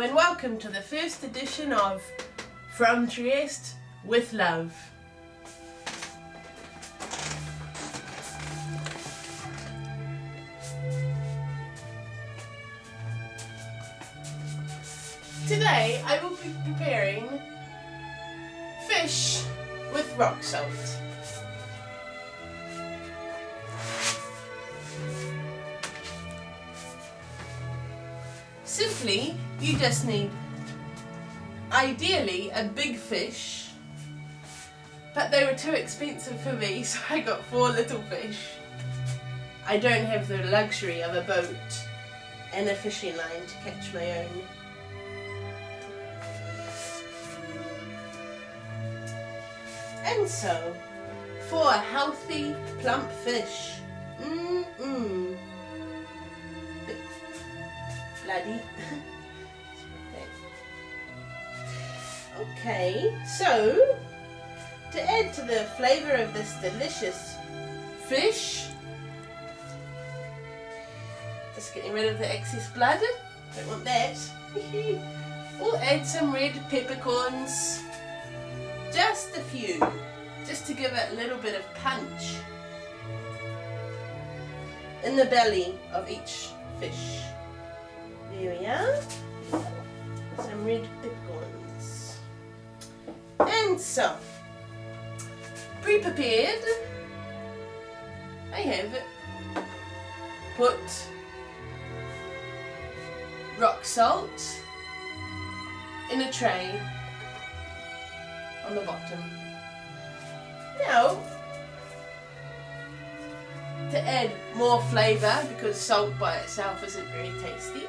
and welcome to the first edition of From Trieste with Love. Today I will be preparing fish with rock salt. Simply, you just need, ideally, a big fish, but they were too expensive for me, so I got 4 little fish. I don't have the luxury of a boat and a fishing line to catch my own. And so, for a healthy, plump fish, bloody. Okay, so to add to the flavour of this delicious fish, just getting rid of the excess blood, don't want that. We'll add some red peppercorns, just a few, just to give it a little bit of punch in the belly of each fish. There we are, some red peppercorns. And so, pre-prepared, I have put rock salt in a tray on the bottom. Now, to add more flavour, because salt by itself isn't very tasty,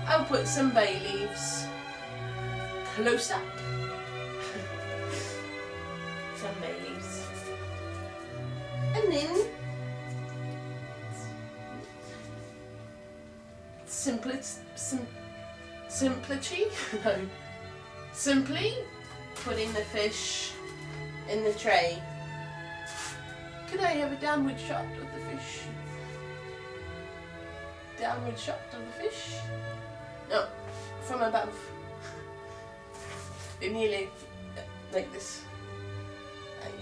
I'll put some bay leaves close up. Some bay leaves. And then simply putting the fish in the tray. Could I have a downward shot of the fish? Downward shot of the fish? No, from above. Nearly like this. Sorry.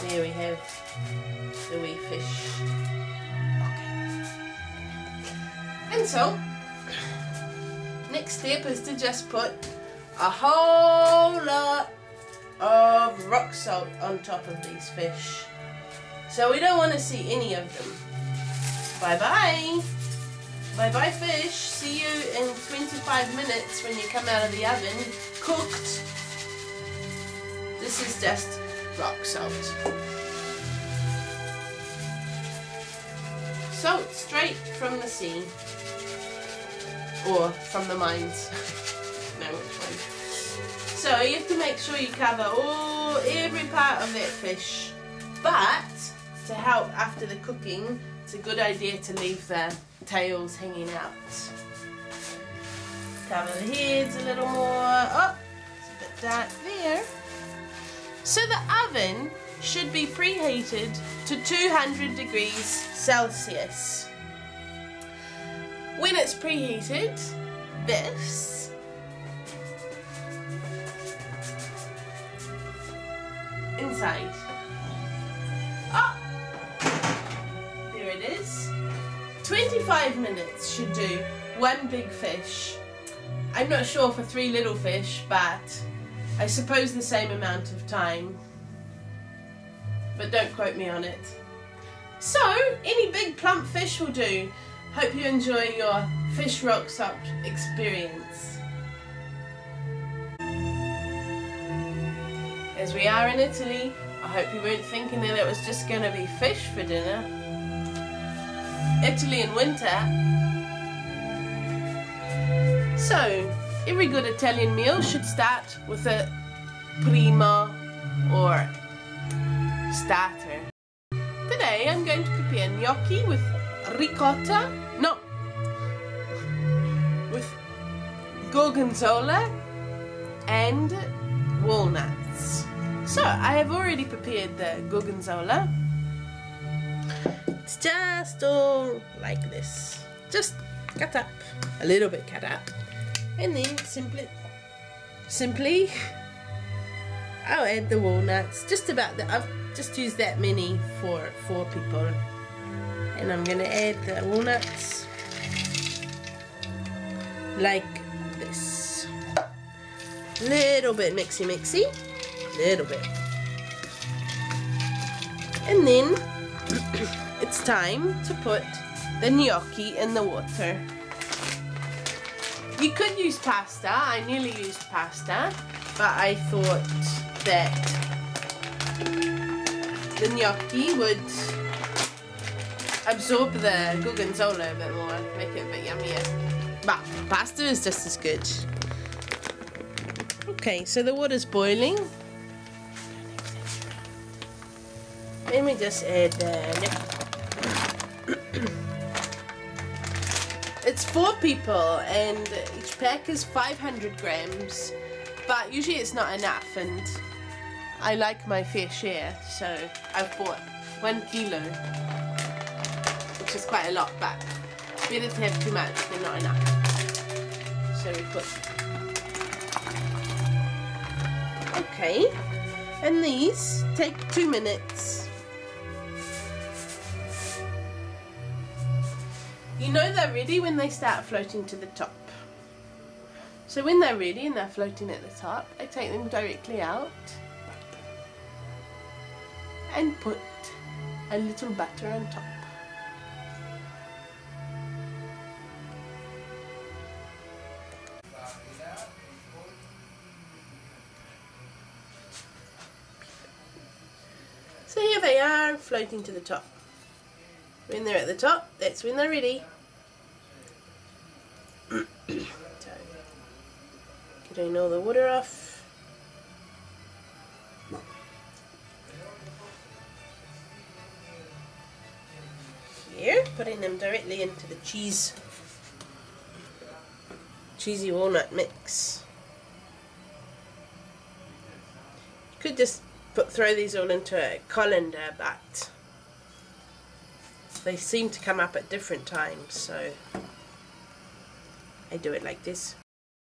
There we have the wee fish. Okay. And so, next step is to just put a whole lot of rock salt on top of these fish. So we don't want to see any of them. Bye bye. Bye bye fish. See you in 25 minutes when you come out of the oven, cooked. This is just rock salt. Salt straight from the sea. Or from the mines. No, which one. So you have to make sure you cover every part of that fish. But to help after the cooking, it's a good idea to leave the tails hanging out. Cover the heads a little more. Oh, it's a bit dark there. So the oven should be preheated to 200 degrees Celsius. When it's preheated, this inside. Oh, there it is. 25 minutes should do one big fish. I'm not sure for 3 little fish, but I suppose the same amount of time. But don't quote me on it. So, any big plump fish will do. Hope you enjoy your fish rock salt experience. As we are in Italy, I hope you weren't thinking that it was just going to be fish for dinner. Italy in winter. So, every good Italian meal should start with a primo or starter. Today I'm going to prepare gnocchi with ricotta, with gorgonzola and walnuts. So I have already prepared the gorgonzola. It's just all like this. Just cut up, a little bit cut up. And then simply I'll add the walnuts. Just about that. I've just used that many for 4 people. And I'm gonna add the walnuts like this. Little bit mixy, little bit. And then it's time to put the gnocchi in the water. You could use pasta. I nearly used pasta, but I thought that the gnocchi would absorb the gorgonzola a bit more, make it a bit yummier. But pasta is just as good. Okay, so the water's boiling. Let me just add it's 4 people and each pack is 500 grams, but usually it's not enough, and I like my fair share, so I've bought 1 kilo, which is quite a lot, but better to have too much than not enough. So we put, okay, and these take 2 minutes. You know they're ready when they start floating to the top. So when they're ready and they're floating at the top, I take them directly out and put a little butter on top. So here they are, floating to the top. When they're at the top, that's when they're ready. So, getting all the water off. Here, putting them directly into the cheesy walnut mix. You could just throw these all into a colander, but they seem to come up at different times, so I do it like this.